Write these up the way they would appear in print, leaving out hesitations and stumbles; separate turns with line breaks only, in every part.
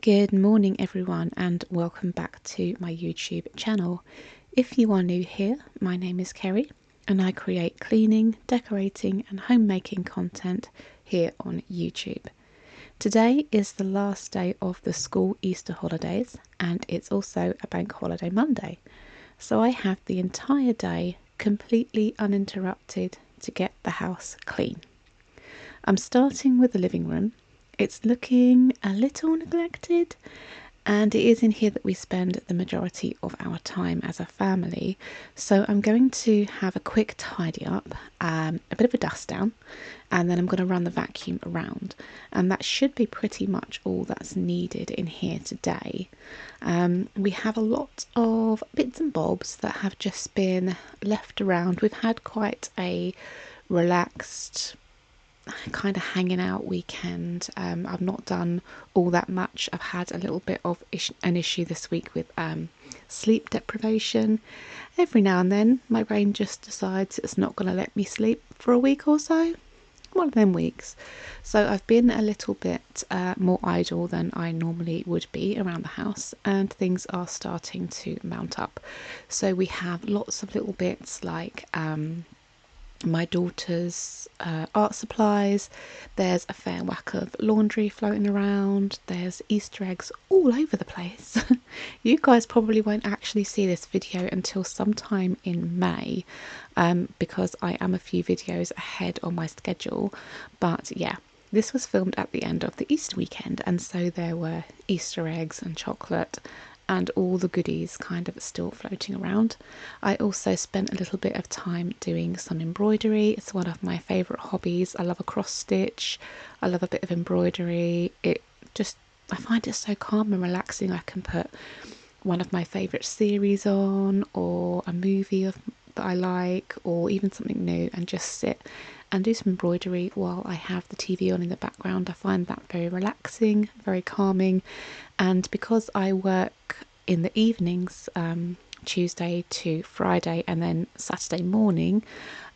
Good morning everyone and welcome back to my YouTube channel. If you are new here, my name is Kerry and I create cleaning, decorating and homemaking content here on YouTube. Today is the last day of the school Easter holidays and it's also a bank holiday Monday. So I have the entire day completely uninterrupted to get the house clean. I'm starting with the living room. It's looking a little neglected, and it is in here that we spend the majority of our time as a family. So I'm going to have a quick tidy up, a bit of a dust down, and then I'm going to run the vacuum around. And that should be pretty much all that's needed in here today. We have a lot of bits and bobs that have just been left around. We've had quite a relaxed kind of hanging out weekend. I've not done all that much. I've had a little bit of an issue this week with sleep deprivation. Every now and then my brain just decides it's not going to let me sleep for a week or so. One of them weeks. So I've been a little bit more idle than I normally would be around the house, and things are starting to mount up. So we have lots of little bits like my daughter's art supplies. There's a fair whack of laundry floating around. There's Easter eggs all over the place. You guys probably won't actually see this video until sometime in May, because I am a few videos ahead on my schedule. But yeah, this was filmed at the end of the Easter weekend, and so there were Easter eggs and chocolate and all the goodies kind of still floating around. I also spent a little bit of time doing some embroidery. It's one of my favourite hobbies. I love a cross stitch. I love a bit of embroidery. I find it so calm and relaxing. I can put one of my favourite series on, or a movie that I like, or even something new, and just sit and do some embroidery while I have the TV on in the background. I find that very relaxing, very calming. And because I work in the evenings, Tuesday to Friday and then Saturday morning,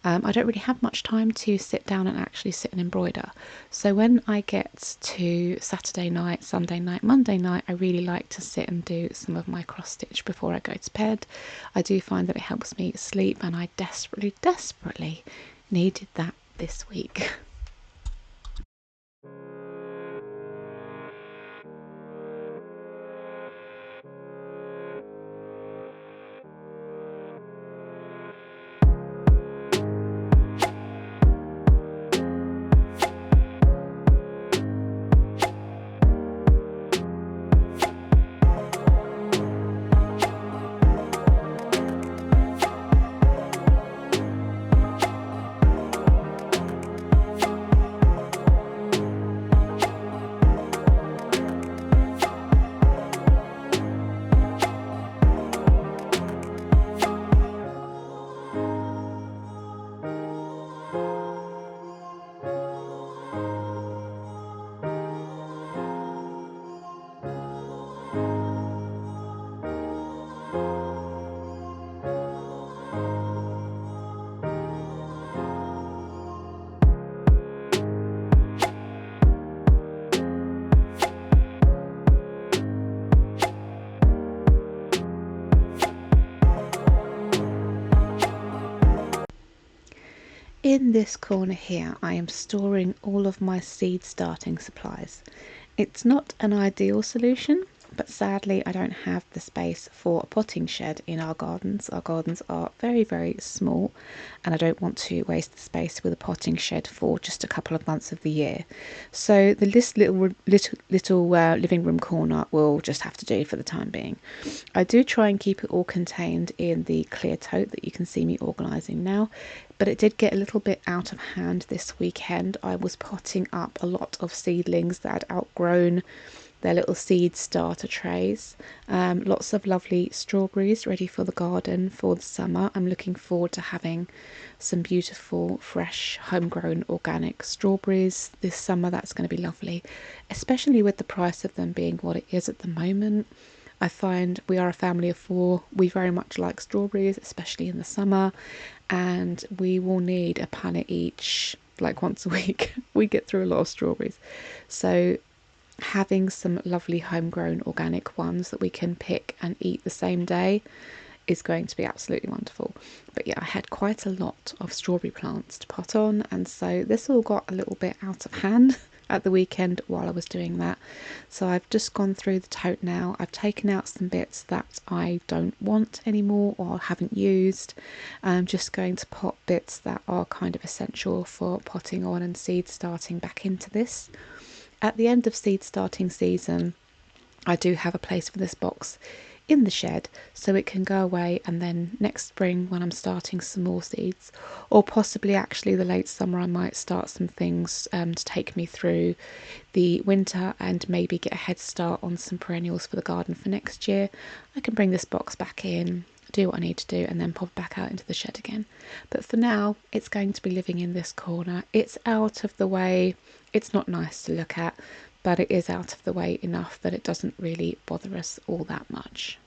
I don't really have much time to sit down and actually sit and embroider. So when I get to Saturday night, Sunday night, Monday night, I really like to sit and do some of my cross stitch before I go to bed. I do find that it helps me sleep, and I desperately needed that this week. In this corner here, I am storing all of my seed starting supplies. It's not an ideal solution, but sadly I don't have the space for a potting shed in our gardens. Our gardens are very small, and I don't want to waste the space with a potting shed for just a couple of months of the year. So this little living room corner will just have to do for the time being. I do try and keep it all contained in the clear tote that you can see me organising now, but it did get a little bit out of hand this weekend. I was potting up a lot of seedlings that had outgrown their little seed starter trays. Lots of lovely strawberries ready for the garden for the summer. I'm looking forward to having some beautiful, fresh, homegrown organic strawberries this summer. That's going to be lovely, especially with the price of them being what it is at the moment. I find we are a family of four. We very much like strawberries, especially in the summer, and we will need a punnet each like once a week. We get through a lot of strawberries. So having some lovely homegrown organic ones that we can pick and eat the same day is going to be absolutely wonderful. But yeah, I had quite a lot of strawberry plants to pot on, and so this all got a little bit out of hand at the weekend while I was doing that. So I've just gone through the tote now. I've taken out some bits that I don't want anymore or haven't used. I'm just going to pot bits that are kind of essential for potting on and seed starting back into this. At the end of seed starting season, I do have a place for this box in the shed so it can go away, and then next spring when I'm starting some more seeds, or possibly actually the late summer, I might start some things to take me through the winter and maybe get a head start on some perennials for the garden for next year. I can bring this box back in, do what I need to do, and then pop it back out into the shed again. But for now, it's going to be living in this corner. It's out of the way. It's not nice to look at, but it is out of the way enough that it doesn't really bother us all that much.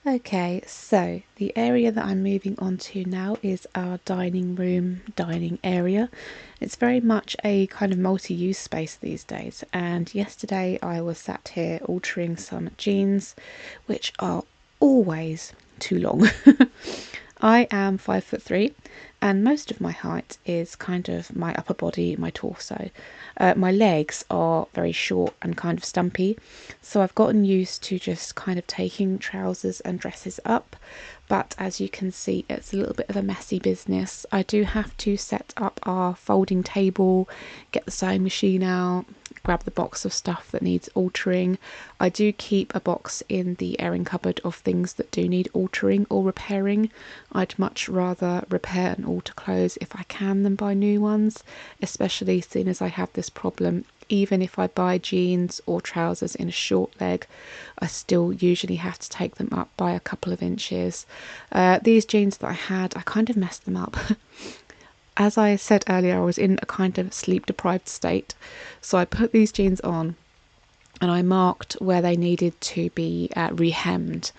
Okay, so the area that I'm moving on to now is our dining area. It's very much a kind of multi-use space these days, and yesterday I was sat here altering some jeans, which are always too long. I am 5'3", and most of my height is kind of my upper body, my torso. My legs are very short and kind of stumpy, so I've gotten used to just kind of taking trousers and dresses up. But as you can see, it's a little bit of a messy business. I do have to set up our folding table, get the sewing machine out, grab the box of stuff that needs altering. I do keep a box in the airing cupboard of things that do need altering or repairing. I'd much rather repair and alter clothes if I can than buy new ones, especially seeing as I have this problem. Even if I buy jeans or trousers in a short leg, I still usually have to take them up by a couple of inches. These jeans that I had, I kind of messed them up. As I said earlier, I was in a kind of sleep deprived state, so I put these jeans on and I marked where they needed to be rehemmed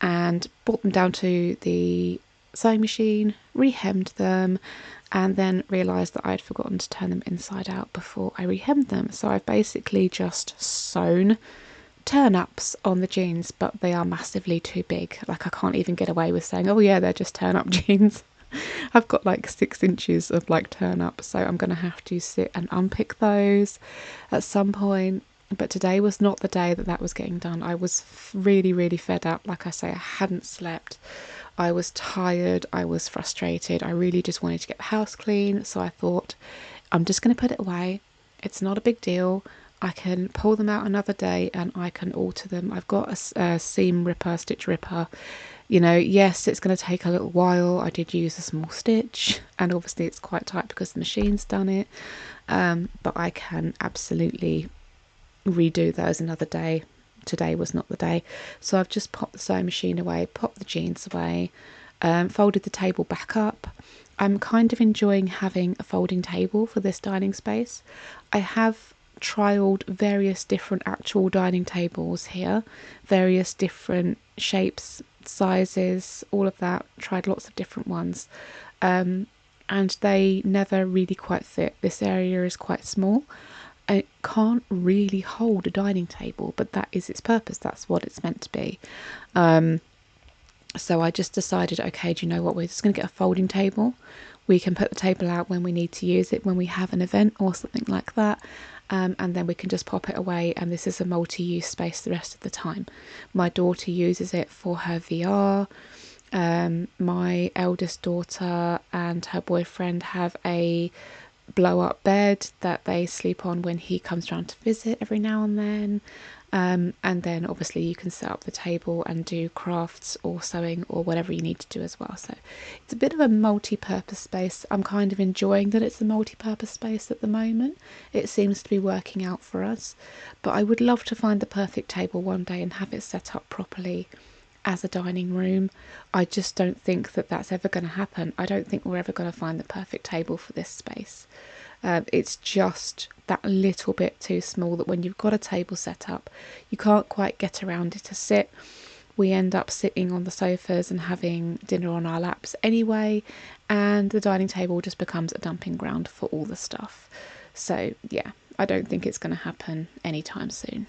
and brought them down to the sewing machine, rehemmed them, and then realised that I'd forgotten to turn them inside out before I rehemmed them. So I've basically just sewn turn-ups on the jeans, but they are massively too big. Like, I can't even get away with saying, oh yeah, they're just turn-up jeans. I've got like 6 inches of like turn up, so I'm going to have to sit and unpick those at some point. But today was not the day that that was getting done. I was really, really fed up. Like I say, I hadn't slept. I was tired. I was frustrated. I really just wanted to get the house clean. So I thought, I'm just going to put it away. It's not a big deal. I can pull them out another day and I can alter them. I've got a seam ripper, stitch ripper. You know, yes, it's going to take a little while. I did use a small stitch, and obviously it's quite tight because the machine's done it. But I can absolutely redo those another day. Today was not the day. So I've just popped the sewing machine away, popped the jeans away, folded the table back up. I'm kind of enjoying having a folding table for this dining space. I have trialed various different actual dining tables here, various different shapes, sizes, all of that. Tried lots of different ones, and they never really quite fit. This area is quite small. It can't really hold a dining table, but that is its purpose. That's what it's meant to be. So I just decided, okay, do you know what? We're just going to get a folding table. We can put the table out when we need to use it, when we have an event or something like that. And then we can just pop it away, and this is a multi-use space the rest of the time. My daughter uses it for her VR. My eldest daughter and her boyfriend have a blow-up bed that they sleep on when he comes round to visit every now and then. And then obviously you can set up the table and do crafts or sewing or whatever you need to do as well. So it's a bit of a multi-purpose space. I'm kind of enjoying that it's a multi-purpose space at the moment. It seems to be working out for us. But I would love to find the perfect table one day and have it set up properly as a dining room. I just don't think that that's ever going to happen. I don't think we're ever going to find the perfect table for this space. It's just that little bit too small that when you've got a table set up, you can't quite get around it to sit. We end up sitting on the sofas and having dinner on our laps anyway, and the dining table just becomes a dumping ground for all the stuff. So yeah, I don't think it's going to happen anytime soon.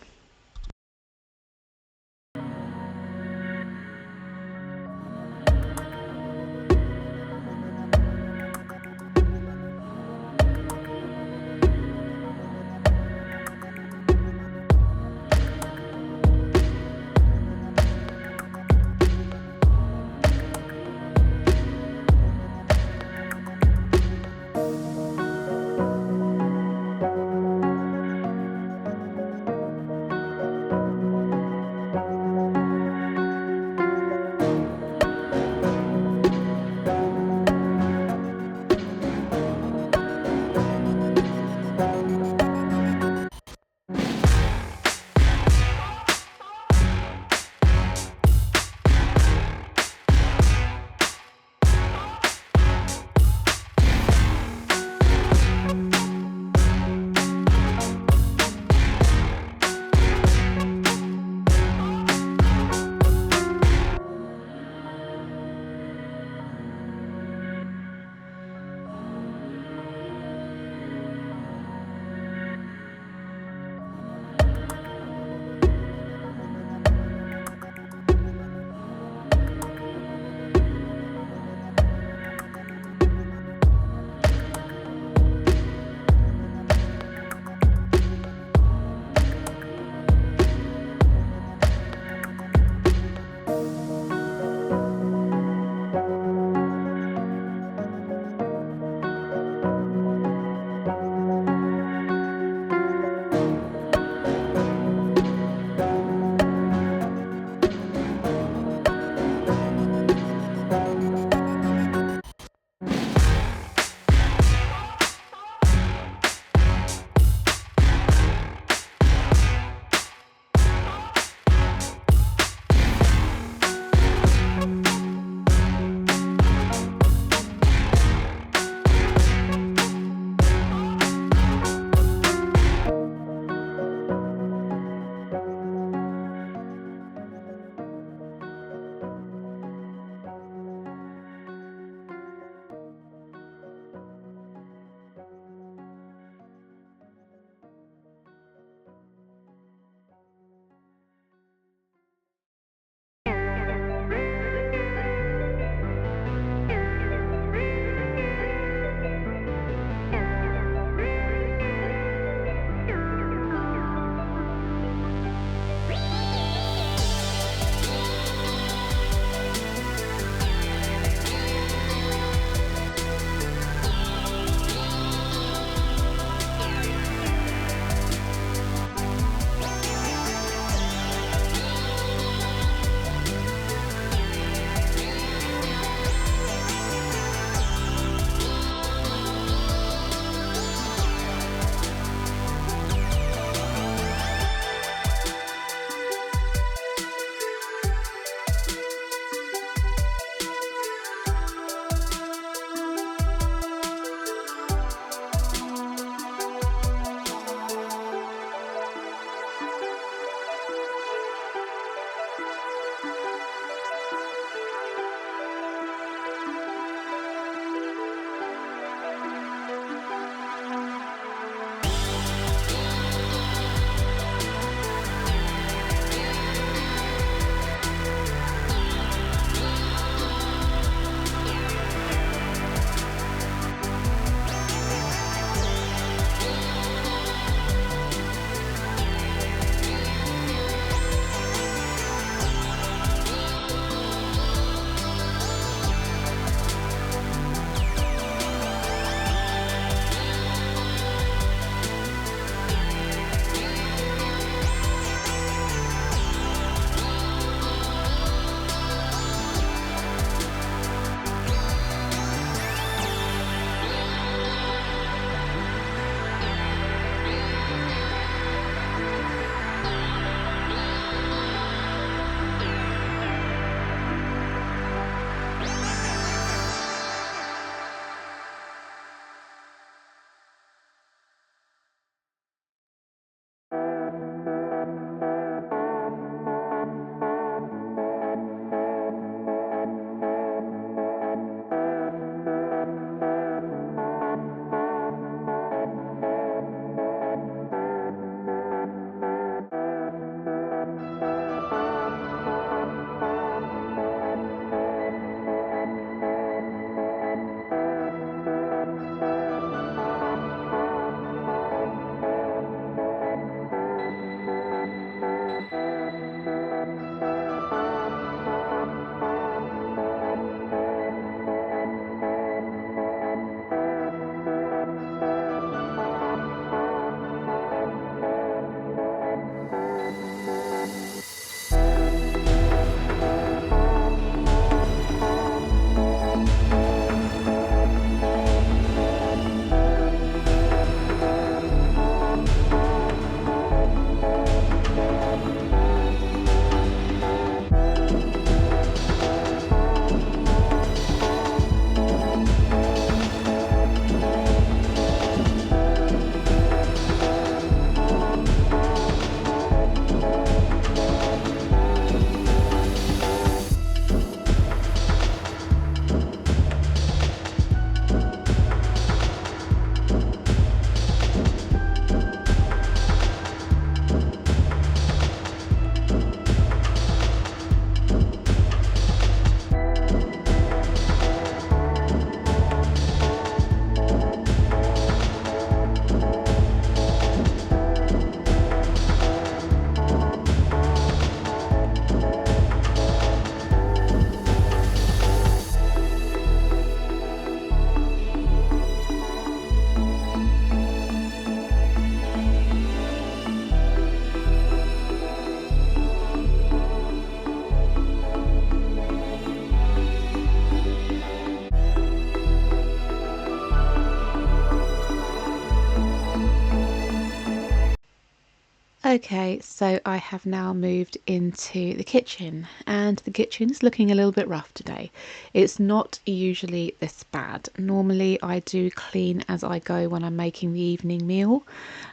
Okay, so I have now moved into the kitchen, and the kitchen is looking a little bit rough today. It's not usually this bad. Normally, I do clean as I go when I'm making the evening meal.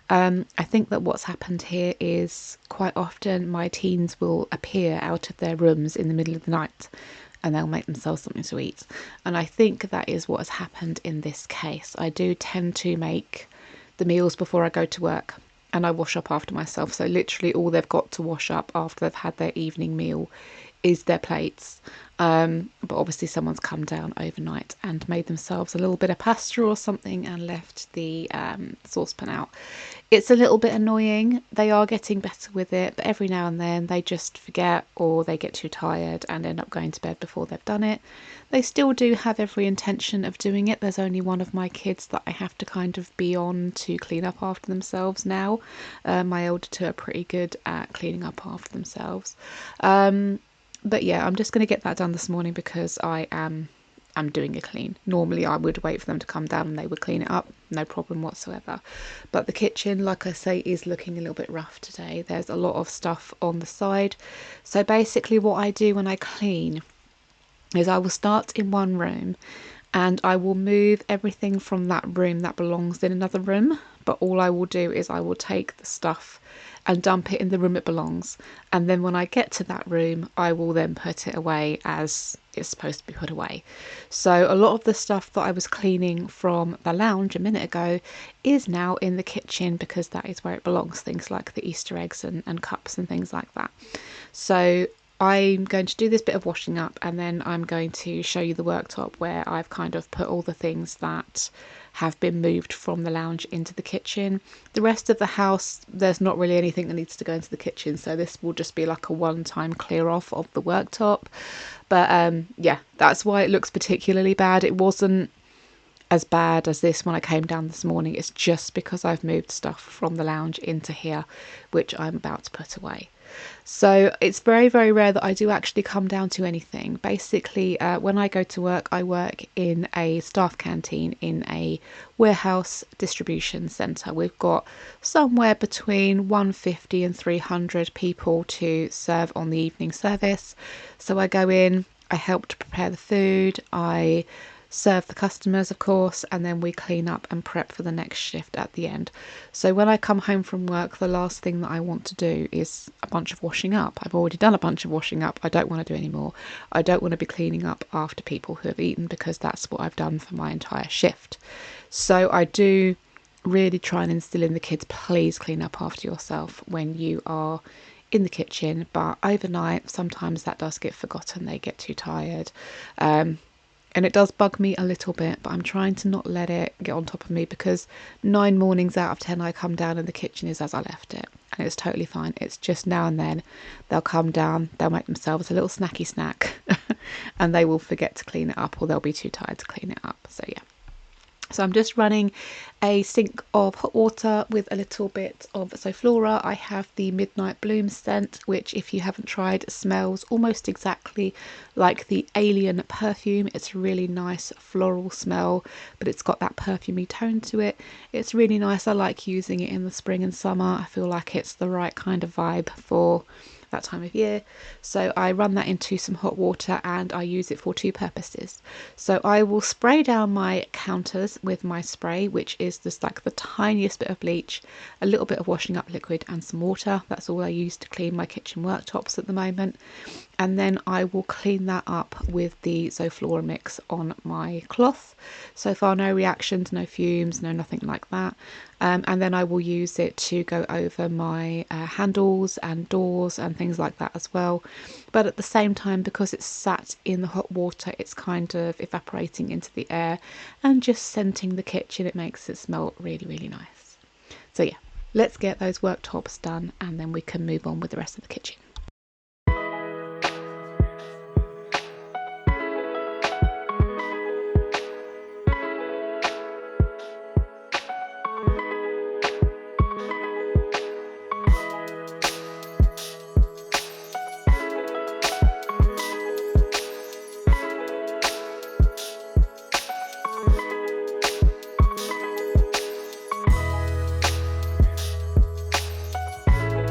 I think that what's happened here is quite often my teens will appear out of their rooms in the middle of the night and they'll make themselves something to eat. And I think that is what has happened in this case. I do tend to make the meals before I go to work and I wash up after myself. So literally all they've got to wash up after they've had their evening meal is their plates. But obviously someone's come down overnight and made themselves a little bit of pasta or something and left the saucepan out. It's a little bit annoying. They are getting better with it, but every now and then they just forget or they get too tired and end up going to bed before they've done it. They still do have every intention of doing it. There's only one of my kids that I have to kind of be on to clean up after themselves now. My older two are pretty good at cleaning up after themselves. But yeah, I'm just going to get that done this morning because I'm doing a clean. Normally I would wait for them to come down and they would clean it up, no problem whatsoever. But the kitchen, like I say, is looking a little bit rough today. There's a lot of stuff on the side. So basically what I do when I clean is I will start in one room and I will move everything from that room that belongs in another room. But all I will do is I will take the stuff and dump it in the room it belongs. And then when I get to that room, I will then put it away as it's supposed to be put away. So a lot of the stuff that I was cleaning from the lounge a minute ago is now in the kitchen because that is where it belongs. Things like the Easter eggs and cups and things like that. So I'm going to do this bit of washing up and then I'm going to show you the worktop where I've kind of put all the things that have been moved from the lounge into the kitchen. The rest of the house, there's not really anything that needs to go into the kitchen, so this will just be like a one-time clear off of the worktop. But yeah, that's why it looks particularly bad. It wasn't as bad as this when I came down this morning. It's just because I've moved stuff from the lounge into here, which I'm about to put away. So it's very, very rare that I do actually come down to anything. Basically, when I go to work, I work in a staff canteen in a warehouse distribution centre. We've got somewhere between 150 and 300 people to serve on the evening service. So I go in, I help to prepare the food, I serve the customers, of course, and then we clean up and prep for the next shift at the end. So when I come home from work, the last thing that I want to do is a bunch of washing up. I've already done a bunch of washing up. I don't want to do any more. I don't want to be cleaning up after people who have eaten because that's what I've done for my entire shift. So I do really try and instill in the kids, please clean up after yourself when you are in the kitchen. But overnight, sometimes that does get forgotten. They get too tired. And it does bug me a little bit, but I'm trying to not let it get on top of me because 9 mornings out of 10 I come down and the kitchen is as I left it. And it's totally fine. It's just now and then they'll come down, they'll make themselves a little snacky snack and they will forget to clean it up or they'll be too tired to clean it up. So yeah. So I'm just running a sink of hot water with a little bit of Zoflora. I have the Midnight Bloom scent, which if you haven't tried, smells almost exactly like the Alien perfume. It's a really nice floral smell, but it's got that perfumey tone to it. It's really nice. I like using it in the spring and summer. I feel like it's the right kind of vibe for that time of year. So I run that into some hot water and I use it for two purposes. So I will spray down my counters with my spray, which is just like the tiniest bit of bleach, a little bit of washing up liquid and some water. That's all I use to clean my kitchen worktops at the moment. And then I will clean that up with the Zoflora mix on my cloth. So far no reactions, no fumes, no nothing like that. And then I will use it to go over my handles and doors and things like that as well. But at the same time, because it's sat in the hot water, it's kind of evaporating into the air and just scenting the kitchen. It makes it smell really, really nice. So yeah, let's get those worktops done and then we can move on with the rest of the kitchen.
Thank you.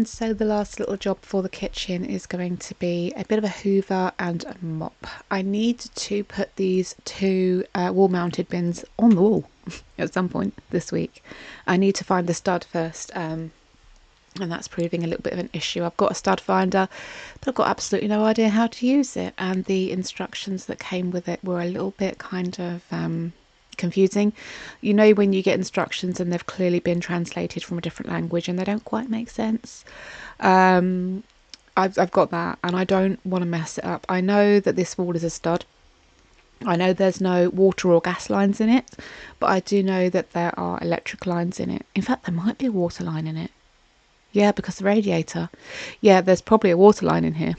And so the last little job for the kitchen is going to be a bit of a hoover and a mop. I need to put these two wall mounted bins on the wall at some point this week. I need to find the stud first, and that's proving a little bit of an issue. I've got a stud finder, but I've got absolutely no idea how to use it, and the instructions that came with it were a little bit kind of confusing. You know, when you get instructions and they've clearly been translated from a different language and they don't quite make sense. I've got that, and I don't want to mess it up. I know that this wall is a stud. I know there's no water or gas lines in it, but I do know that there are electric lines in it. In fact, there might be a water line in it. Yeah, because the radiator. Yeah, there's probably a water line in here.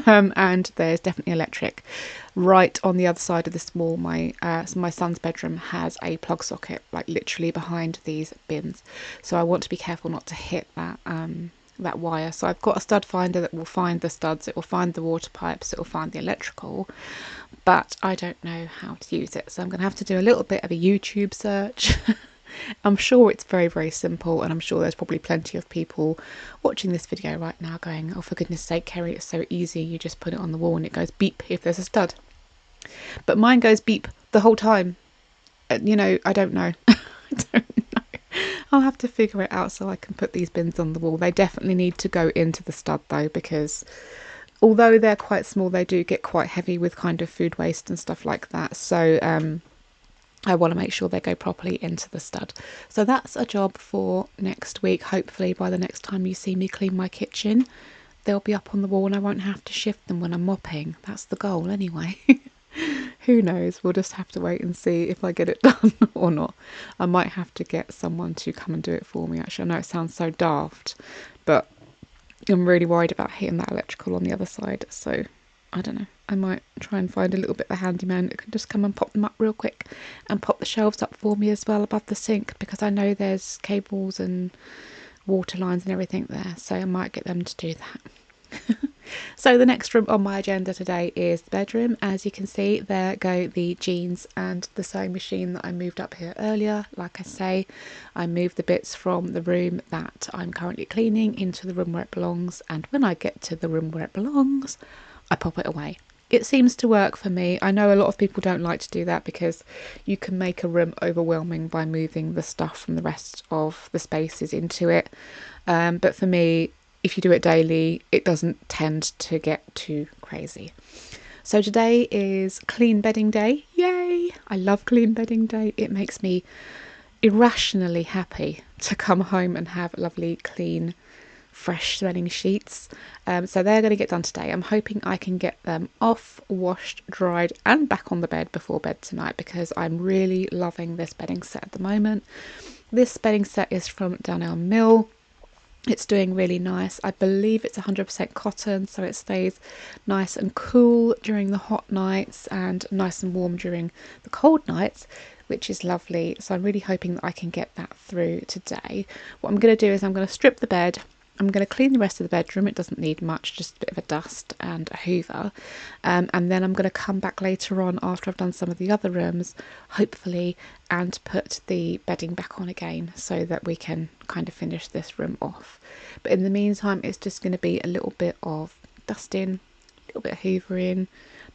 And there's definitely electric. Right on the other side of this wall, my son's bedroom has a plug socket, like literally behind these bins. So I want to be careful not to hit that wire. So I've got a stud finder that will find the studs, it will find the water pipes, it will find the electrical, but I don't know how to use it. So I'm going to have to do a little bit of a YouTube search. I'm sure it's very, very simple, and I'm sure there's probably plenty of people watching this video right now going, oh, for goodness sake, Kerry, it's so easy. You just put it on the wall and it goes beep if there's a stud. But mine goes beep the whole time. You know, I don't know. I don't know. I'll have to figure it out so I can put these bins on the wall. They definitely need to go into the stud though, because although they're quite small, they do get quite heavy with kind of food waste and stuff like that. So I want to make sure they go properly into the stud. So that's a job for next week. Hopefully by the next time you see me clean my kitchen, they'll be up on the wall and I won't have to shift them when I'm mopping. That's the goal anyway. Who knows? We'll just have to wait and see if I get it done or not. I might have to get someone to come and do it for me, actually. I know it sounds so daft, but I'm really worried about hitting that electrical on the other side. So I don't know. I might try and find a little bit of a handyman that can just come and pop them up real quick and pop the shelves up for me as well above the sink, because I know there's cables and water lines and everything there. So I might get them to do that. So the next room on my agenda today is the bedroom. As you can see, there go the jeans and the sewing machine that I moved up here earlier. Like I say, I moved the bits from the room that I'm currently cleaning into the room where it belongs, and when I get to the room where it belongs, I pop it away. It seems to work for me. I know a lot of people don't like to do that because you can make a room overwhelming by moving the stuff from the rest of the spaces into it. But for me, if you do it daily, it doesn't tend to get too crazy. So today is clean bedding day. Yay! I love clean bedding day. It makes me irrationally happy to come home and have lovely, clean, fresh smelling sheets. So they're going to get done today. I'm hoping I can get them off, washed, dried and back on the bed before bed tonight, because I'm really loving this bedding set at the moment. This bedding set is from Dunelm Mill. It's doing really nice. I believe it's 100% cotton, so it stays nice and cool during the hot nights and nice and warm during the cold nights, which is lovely. So I'm really hoping that I can get that through today. What I'm going to do is I'm going to strip the bed. I'm going to clean the rest of the bedroom. It doesn't need much, just a bit of a dust and a hoover. And then I'm going to come back later on after I've done some of the other rooms, hopefully, and put the bedding back on again so that we can kind of finish this room off. But in the meantime, it's just going to be a little bit of dusting, a little bit of hoovering,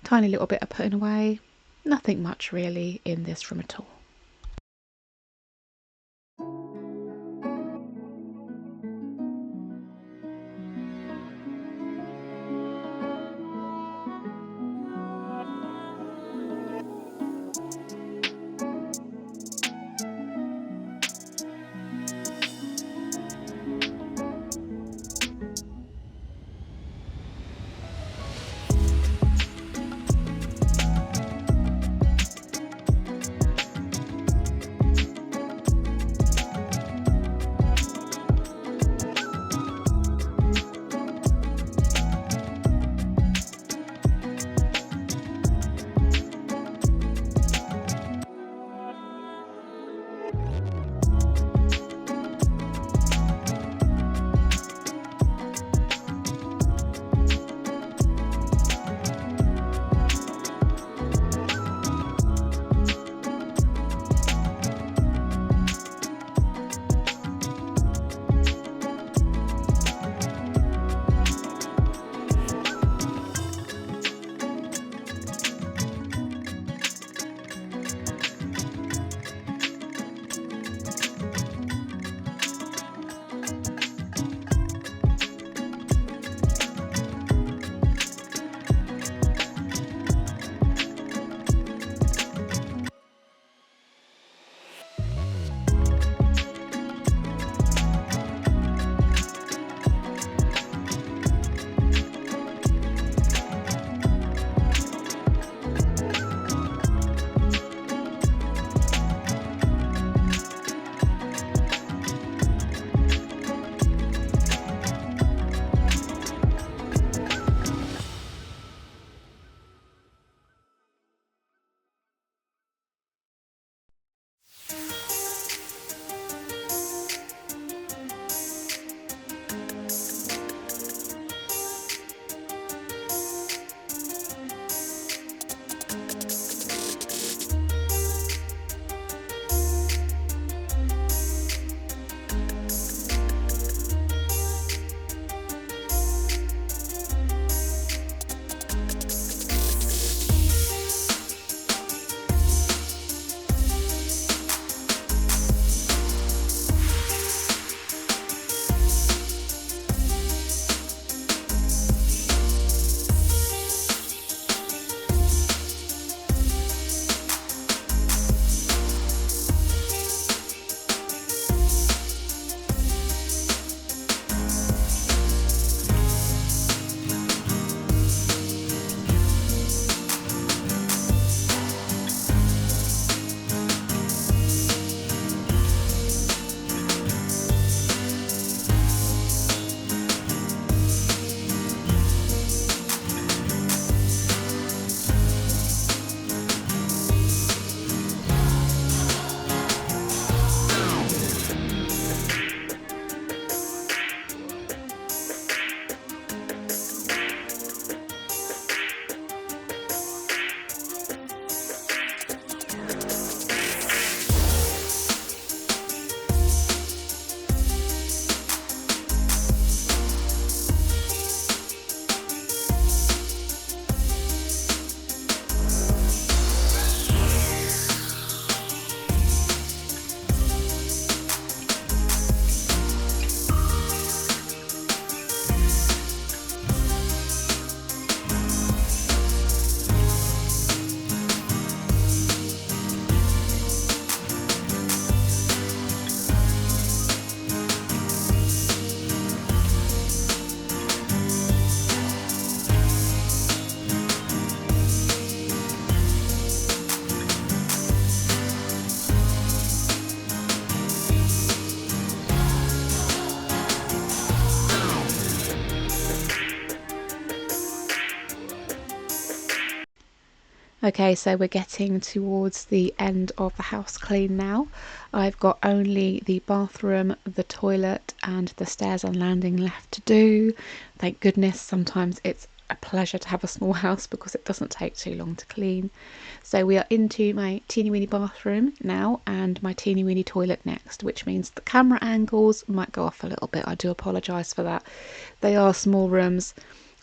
tiny little bit of putting away. Nothing much really in this room at all. Okay, so we're getting towards the end of the house clean now. I've got only the bathroom, the toilet, and the stairs and landing left to do. Thank goodness, sometimes it's a pleasure to have a small house because it doesn't take too long to clean. So we are into my teeny weeny bathroom now and my teeny weeny toilet next, which means the camera angles might go off a little bit. I do apologise for that. They are small rooms.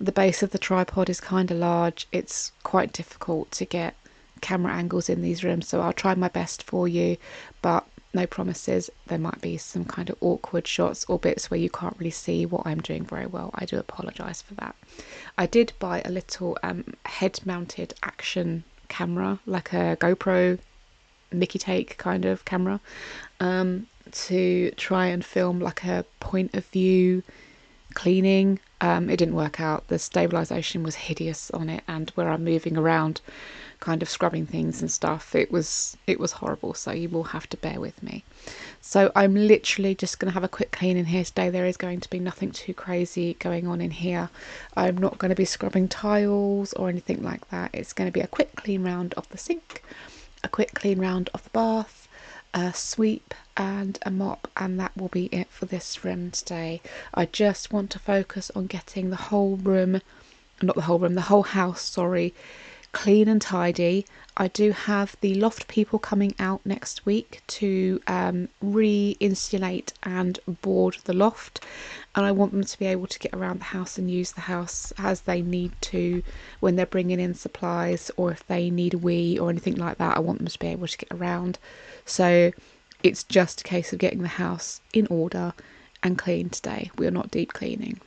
The base of the tripod is kind of large. It's quite difficult to get camera angles in these rooms, so I'll try my best for you, but no promises. There might be some kind of awkward shots or bits where you can't really see what I'm doing very well. I do apologise for that. I did buy a little head mounted action camera, like a GoPro Mickey take kind of camera, to try and film like a point of view cleaning. It didn't work out. The stabilization was hideous on it, and where I'm moving around kind of scrubbing things and stuff, it was horrible, so you will have to bear with me. So I'm literally just going to have a quick clean in here today. There is going to be nothing too crazy going on in here. I'm not going to be scrubbing tiles or anything like that. It's going to be a quick clean round of the sink, a quick clean round of the bath, a sweep and a mop, and that will be it for this room today. I just want to focus on getting the whole room, not the whole room, the whole house, sorry, clean and tidy. I do have the loft people coming out next week to re-insulate and board the loft, and I want them to be able to get around the house and use the house as they need to when they're bringing in supplies, or if they need a wee or anything like that. I want them to be able to get around. So it's just a case of getting the house in order and clean today. We are not deep cleaning.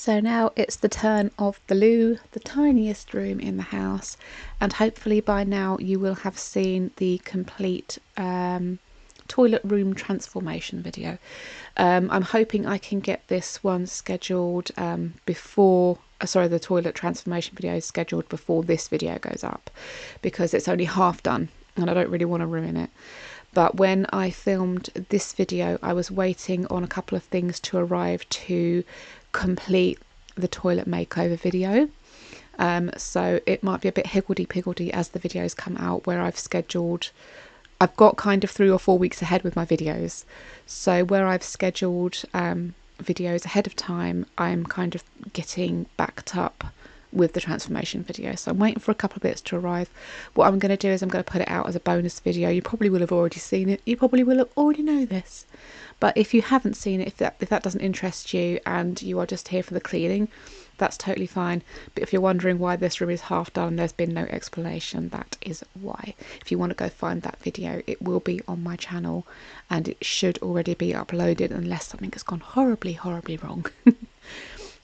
So now it's the turn of the loo, the tiniest room in the house, and hopefully by now you will have seen the complete toilet room transformation video. I'm hoping I can get this one scheduled before, the toilet transformation video is scheduled before this video goes up, because it's only half done and I don't really want to ruin it. But when I filmed this video, I was waiting on a couple of things to arrive to complete the toilet makeover video. So it might be a bit higgledy-piggledy as the videos come out, where I've got kind of 3 or 4 weeks ahead with my videos. So where I've scheduled videos ahead of time, I'm kind of getting backed up with the transformation video. So I'm waiting for a couple of bits to arrive. What I'm going to do is I'm going to put it out as a bonus video. You probably will have already seen it. You probably will already know this. But if you haven't seen it, if that doesn't interest you and you are just here for the cleaning, that's totally fine. But if you're wondering why this room is half done, there's been no explanation. That is why. If you want to go find that video, it will be on my channel and it should already be uploaded, unless something has gone horribly, horribly wrong.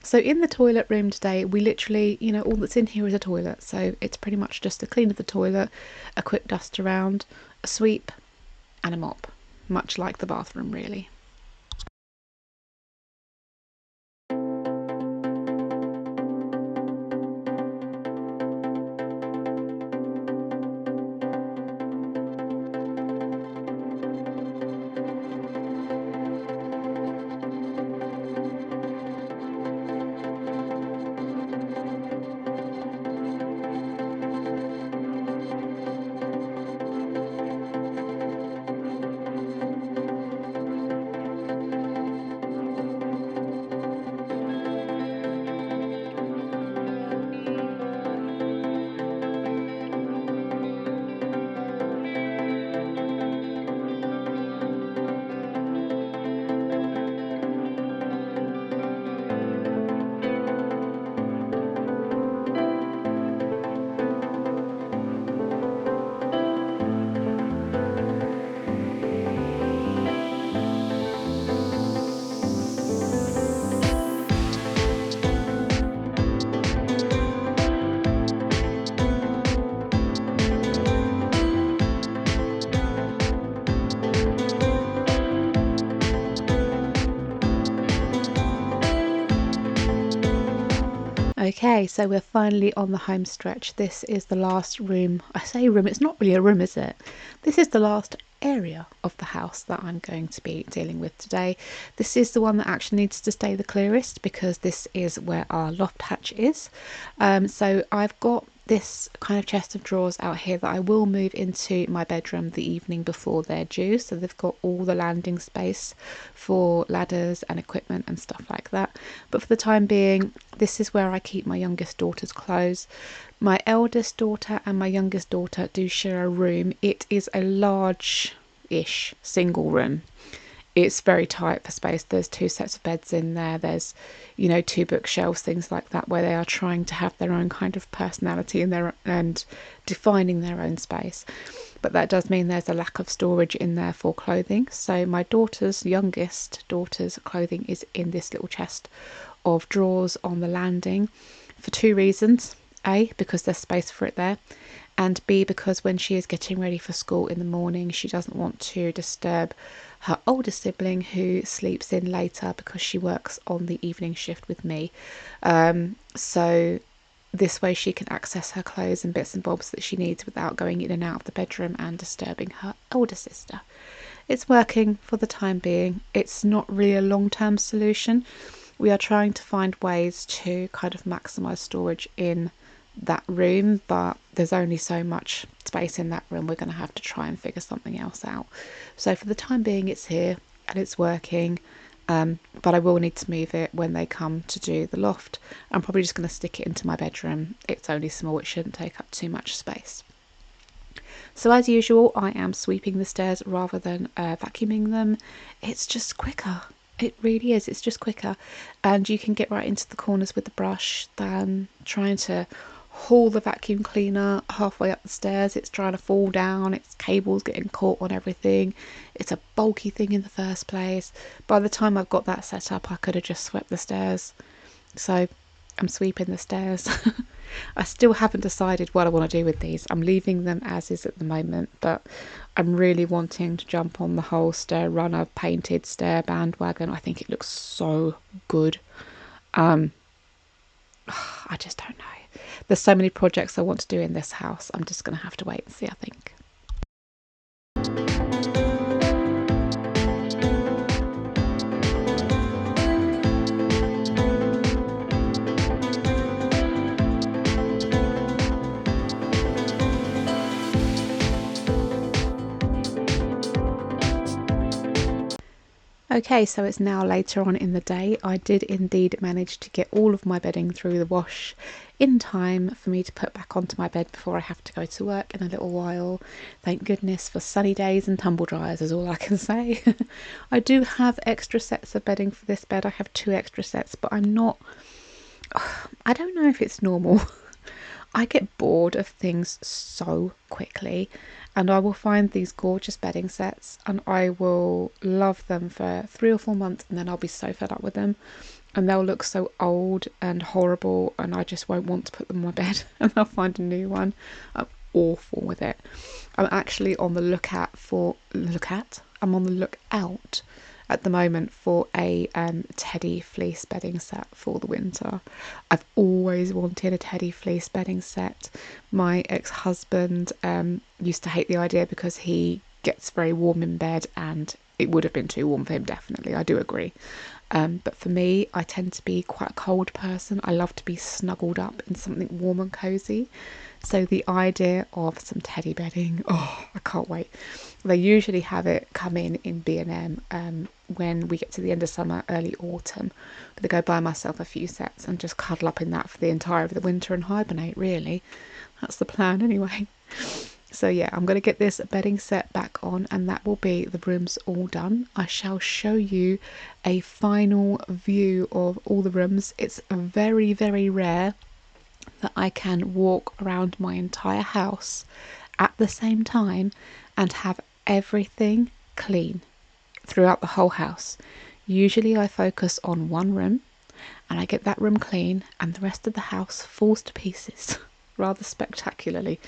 So in the toilet room today, we literally, all that's in here is a toilet. So it's pretty much just a clean of the toilet, a quick dust around, a sweep and a mop. Much like the bathroom, really. Okay, so we're finally on the home stretch. This is the last room. I say room, it's not really a room, is it? This is the last area of the house that I'm going to be dealing with today. This is the one that actually needs to stay the clearest, because this is where our loft hatch is. So I've got this kind of chest of drawers out here that I will move into my bedroom the evening before they're due. So they've got all the landing space for ladders and equipment and stuff like that. But for the time being, this is where I keep my youngest daughter's clothes. My eldest daughter and my youngest daughter do share a room. It is a large-ish single room. It's very tight for space. There's 2 sets of beds in there. There's, 2 bookshelves, things like that, where they are trying to have their own kind of personality and defining their own space. But that does mean there's a lack of storage in there for clothing. So my youngest daughter's clothing is in this little chest of drawers on the landing for 2 reasons. A, because there's space for it there, and B, because when she is getting ready for school in the morning, she doesn't want to disturb her older sibling who sleeps in later, because she works on the evening shift with me. So this way she can access her clothes and bits and bobs that she needs without going in and out of the bedroom and disturbing her older sister. It's working for the time being. It's not really a long-term solution. We are trying to find ways to kind of maximise storage in that room, but there's only so much space in that room. We're going to have to try and figure something else out. So for the time being, it's here and it's working, but I will need to move it when they come to do the loft. I'm probably just going to stick it into my bedroom. It's only small, it shouldn't take up too much space. So as usual, I am sweeping the stairs rather than vacuuming them. It's just quicker. It really is. It's just quicker, and you can get right into the corners with the brush than trying to haul the vacuum cleaner halfway up the stairs. It's trying to fall down, its cables getting caught on everything. It's a bulky thing in the first place. By the time I've got that set up, I could have just swept the stairs So I'm sweeping the stairs. I still haven't decided what I want to do with these. I'm leaving them as is at the moment, but I'm really wanting to jump on the whole stair runner painted stair bandwagon. I think it looks so good. I just don't know. There's so many projects I want to do in this house. I'm just going to have to wait and see, I think. Okay, so it's now later on in the day. I did indeed manage to get all of my bedding through the wash in time for me to put back onto my bed before I have to go to work in a little while. Thank goodness for sunny days and tumble dryers is all I can say. I do have extra sets of bedding for this bed. I have 2 extra sets, but I don't know if it's normal. I get bored of things so quickly, and I will find these gorgeous bedding sets and I will love them for 3 or 4 months, and then I'll be so fed up with them and they'll look so old and horrible and I just won't want to put them on my bed and I'll find a new one. I'm awful with it. I'm actually on the I'm on the lookout at the moment for a teddy fleece bedding set for the winter. I've always wanted a teddy fleece bedding set. My ex-husband used to hate the idea because he gets very warm in bed and it would have been too warm for him, definitely. I do agree. But for me, I tend to be quite a cold person. I love to be snuggled up in something warm and cozy. So the idea of some teddy bedding, oh, I can't wait. They usually have it come in B&M when we get to the end of summer, early autumn. But I go buy myself a few sets and just cuddle up in that for the entire of the winter and hibernate, really. That's the plan anyway. So yeah, I'm going to get this bedding set back on and that will be the rooms all done. I shall show you a final view of all the rooms. It's very, very rare that I can walk around my entire house at the same time and have everything clean throughout the whole house. Usually I focus on one room and I get that room clean and the rest of the house falls to pieces rather spectacularly.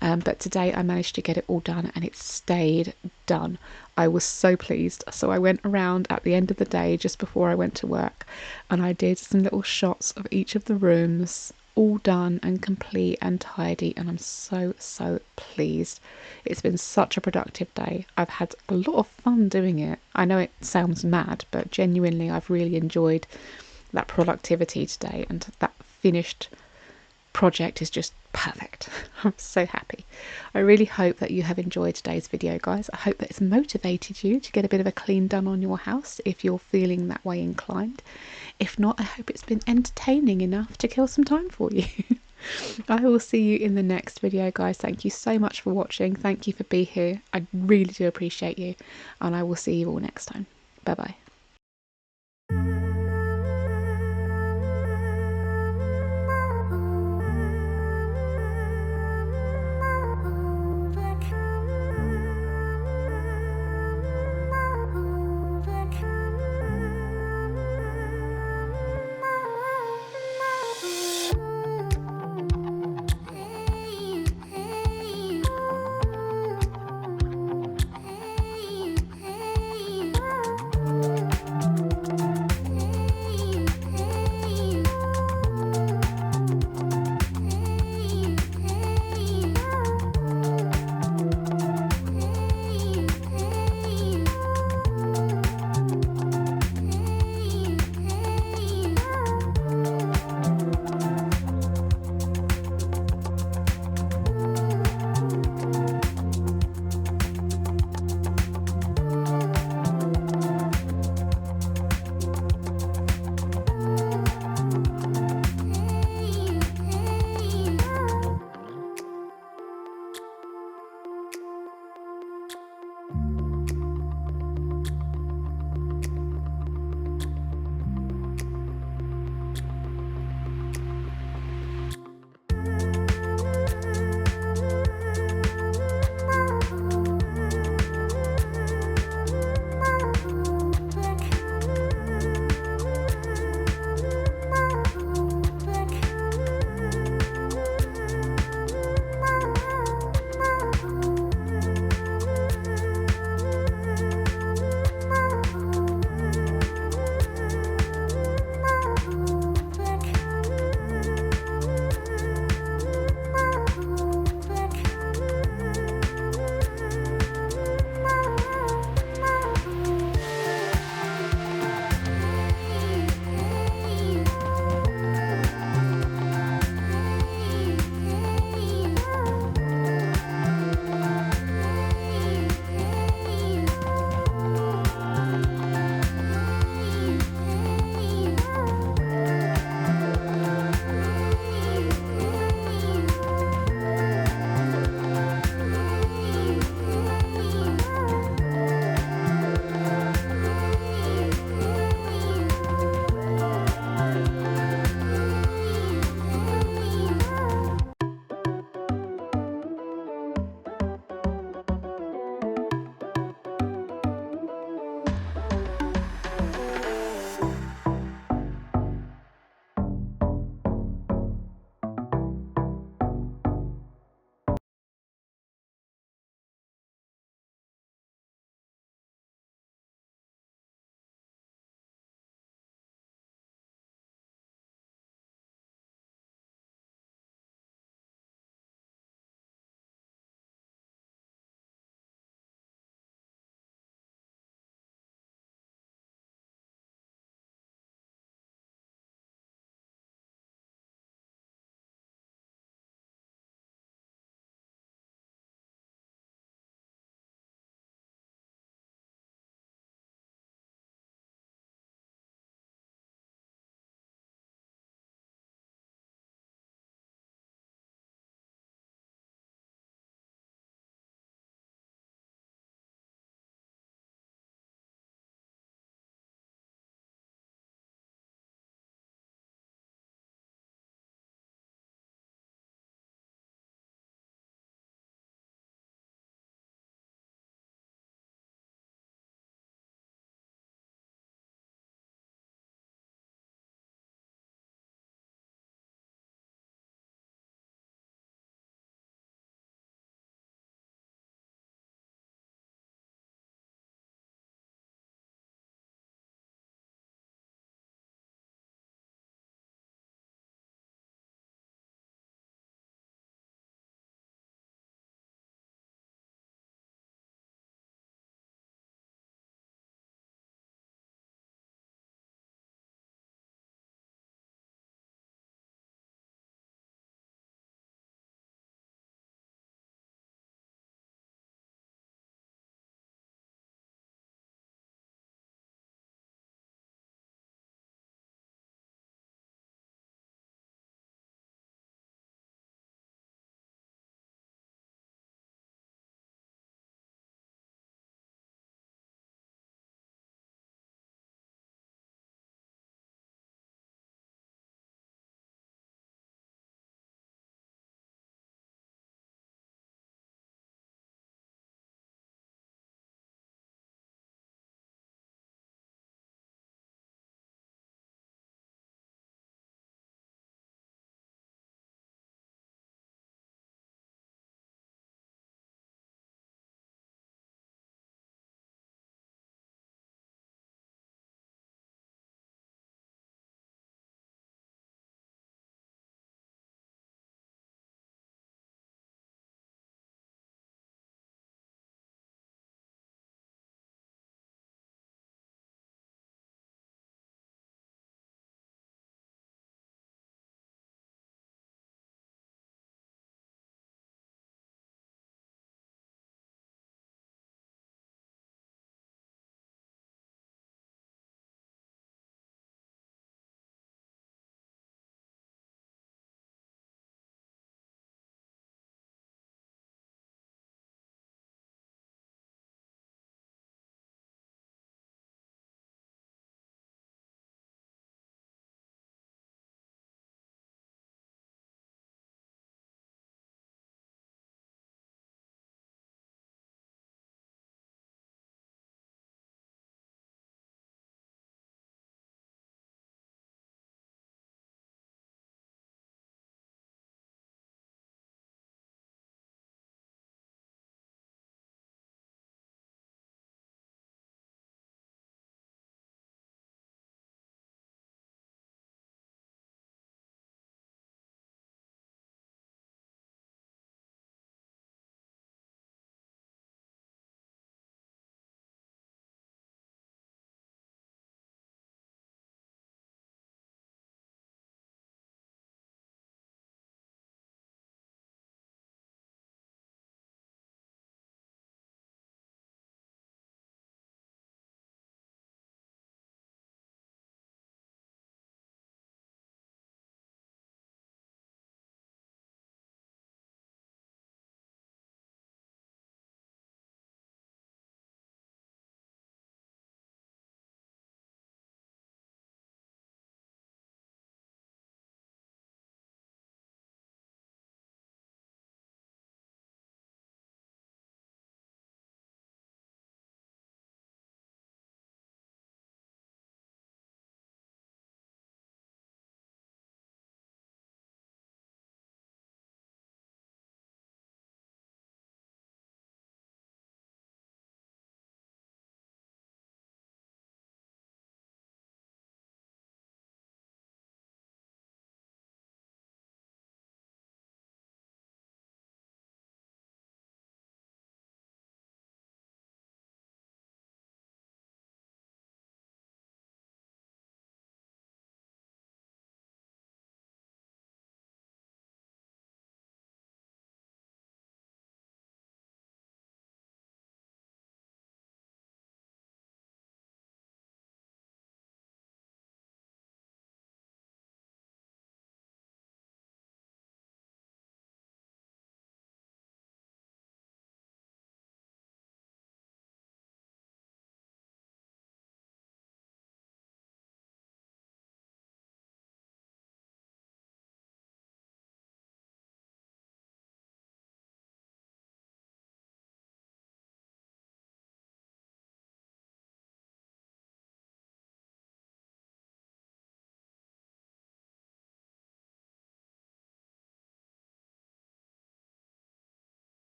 But today I managed to get it all done and it stayed done. I was so pleased. So I went around at the end of the day just before I went to work and I did some little shots of each of the rooms, all done and complete and tidy, and I'm so pleased. It's been such a productive day. I've had a lot of fun doing it. I know it sounds mad, but genuinely I've really enjoyed that productivity today, and that finished project is just perfect. I'm so happy. I really hope that you have enjoyed today's video, guys. I hope that it's motivated you to get a bit of a clean done on your house if you're feeling that way inclined. If not, I hope it's been entertaining enough to kill some time for you. I will see you in the next video, guys. Thank you so much for watching. Thank you for being here. I really do appreciate you, and I will see you all next time. Bye bye.